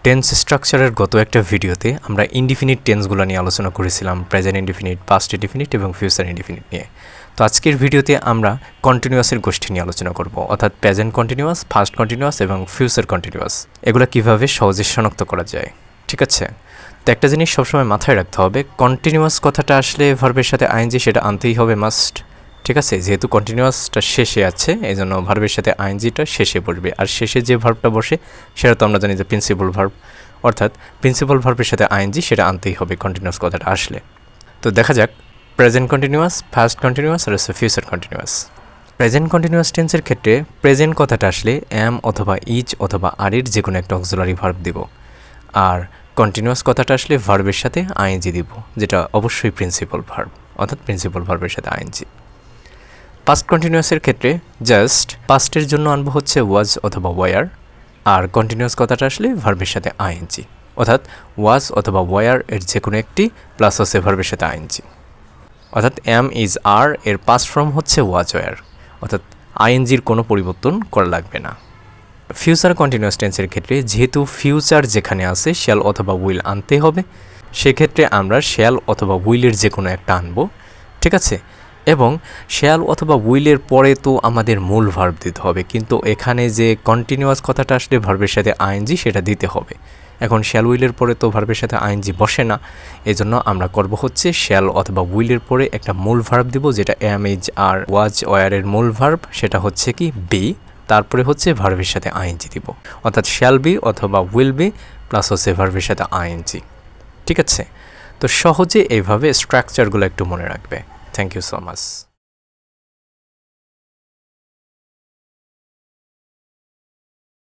Tense স্ট্রাকচারের গত একটা ভিডিওতে আমরা ইনডিফিনিট টেন্সগুলো নিয়ে আলোচনা করেছিলাম, প্রেজেন্ট ইনডিফিনিট, পাস্ট ইনডিফিনিট এবং ফিউচার ইনডিফিনিট নিয়ে। তো আজকের ভিডিওতে আমরা কন্টিনিউয়াসের গোষ্ঠী নিয়ে আলোচনা করব, অর্থাৎ প্রেজেন্ট কন্টিনিউয়াস, পাস্ট কন্টিনিউয়াস এবং ফিউচার কন্টিনিউয়াস। এগুলো কীভাবে সহজে শনাক্ত করা যায়, ঠিক আছে? তো একটা জিনিস সবসময় মাথায় রাখতে হবে, কন্টিনিউয়াস কথাটা আসলে ভার্বের সাথে আইএনজি সেটা আনতেই হবে মাস্ট, ঠিক আছে? যেহেতু কন্টিনিউয়াসটা শেষে আছে এই জন্য ভার্বের সাথে আইএনজিটা শেষে বসবে, আর শেষে যে ভার্বটা বসে সেটা তো আমরা জানি যে প্রিন্সিপাল ভার্ব, অর্থাৎ প্রিন্সিপাল ভার্বের সাথে আইএনজি সেটা আনতেই হবে কন্টিনিউয়াস কথাটা আসলে। তো দেখা যাক প্রেজেন্ট কন্টিনিউয়াস, পাস্ট কন্টিনিউয়াস আর ফিউচার কন্টিনিউয়াস। প্রেজেন্ট কন্টিনিউয়াস টেন্সের ক্ষেত্রে প্রেজেন্ট কথাটা আসলে অ্যাম অথবা ইজ অথবা আরের যে কোনো একটা অক্সিলারি ভার্ব দিব, আর কন্টিনিউয়াস কথাটা আসলে ভার্বের সাথে আইএনজি দিব, যেটা অবশ্যই প্রিন্সিপাল ভার্ব, অর্থাৎ প্রিন্সিপাল ভার্বের সাথে আইএনজি। পাস্ট কন্টিনিউয়াসের ক্ষেত্রে জাস্ট পাস্টের জন্য আনবো হচ্ছে ওয়াজ অথবা ওয়ার, আর কন্টিনিউয়াস কথাটা আসলে ভার্বের সাথে আইএনজি, অর্থাৎ ওয়াজ অথবা ওয়ার এর যে কোনো একটি প্লাস হচ্ছে ভার্বের সাথে আইএনজি। অর্থাৎ এম ইজ আর এর পাস্ট ফর্ম হচ্ছে ওয়াজ ওয়ার, অর্থাৎ আইএনজির কোনো পরিবর্তন করা লাগবে না। ফিউচার কন্টিনিউয়াস টেন্সের ক্ষেত্রে যেহেতু ফিউচার যেখানে আছে শ্যাল অথবা উইল আনতে হবে, সেক্ষেত্রে আমরা শ্যাল অথবা উইলের যে কোনো একটা আনবো, ঠিক আছে? এবং শ্যাল অথবা উইলের পরে তো আমাদের মূল ভার্ব দিতে হবে, কিন্তু এখানে যে কন্টিনিউয়াস কথাটা আসলে ভার্বের সাথে আইএনজি সেটা দিতে হবে। এখন শ্যাল উইলের পরে তো ভার্বের সাথে আইএনজি বসে না, এজন্য আমরা করব হচ্ছে শ্যাল অথবা উইলের পরে একটা মূল ভার্ব দিব, যেটা এম ইজ আর ওয়াজ ওয়ারের মূল ভার্ব, সেটা হচ্ছে কি বি, তারপরে হচ্ছে ভার্বের সাথে আইএনজি দিব, অর্থাৎ শ্যাল বি অথবা উইল বি প্লাস হচ্ছে ভার্বের সাথে আইএনজি, ঠিক আছে? তো সহজে এইভাবে স্ট্রাকচারগুলো একটু মনে রাখবে। Thank you so much.